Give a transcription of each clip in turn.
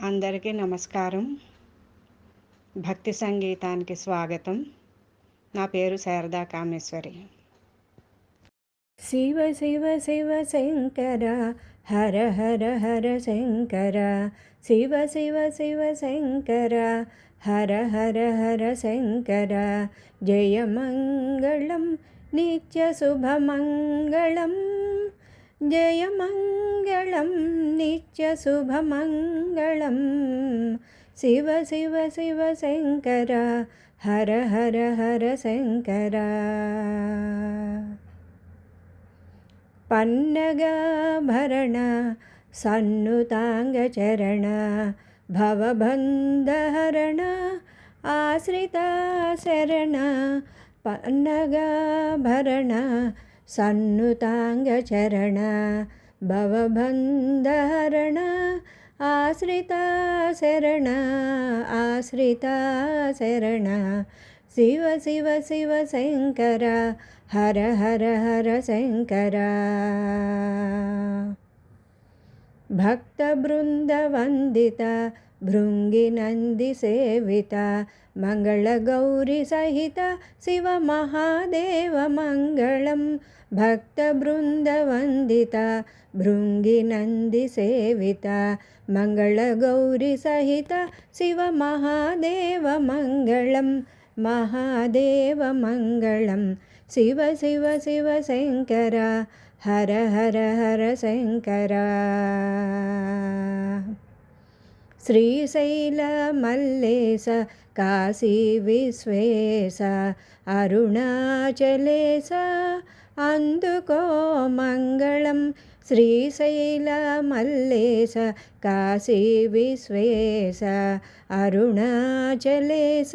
అందరికీ నమస్కారం. భక్తి సంగీతానికి స్వాగతం. నా పేరు శారదా కామేశ్వరి. శివ శివ శివ శంకర హర హర హర శంకర. శివ శివ శివ శంకర హర హర హర శంకర. జయ మంగళం నిత్య శుభమంగళం. జయ మంగళం నిత్య శుభమంగళం. శివ శివ శివ శంకర హర హర హర శంకర. పన్నగాభరణ సన్నుతాంగచరణ భవబంధహరణ ఆశ్రితాశరణ. పన్నగాభరణ సన్నుతాంగచరణ భవబంధహరణ ఆశ్రితాశరణ ఆశ్రితాశరణ. శివ శివ శివ శంకర హర హర హర శంకర. భక్త బృంద వందిత భృంగి నంది సేవిత మంగళ గౌరి సహిత శివ మహాదేవ మంగళం. భక్త బృంద వందిత భృంగి నంది సేవిత మంగళ గౌరి సహిత శివ మహాదేవ మంగళం. మహాదేవ మంగళం. శివ శివ శివ శంకర హర హర హర శంకర. శ్రీశైల మల్లేశ కాశీ విశ్వేశ అరుణాచలేశ అందుకో మంగళం. శ్రీశైల మల్లేశ కాశీ విశ్వేశ అరుణాచలేశ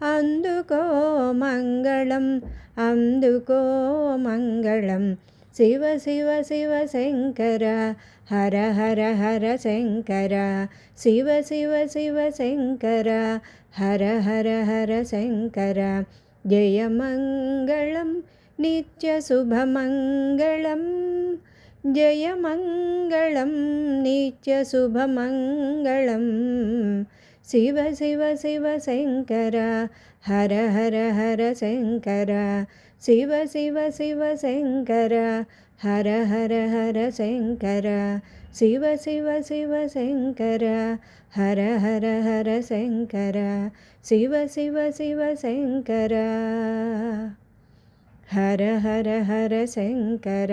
అందుకో మంగళం. అందుకో మంగళం. శివ శివ శివ శంకర హర హర హర శంకర. శివ శివ శివ శంకర హర హర హర శంకర. జయ మంగళం నిత్య శుభమంగళం. జయ మంగళం నిత్య శుభమంగళం. శివ శివ శివ శంకర హర హర హర శంకర. శివ శివ శివ శంకర హర హర హర శంకర. శివ శివ శివ శంకర హర హర హర శంకర. శివ శివ శివ శంకర హర హర హర శంకర.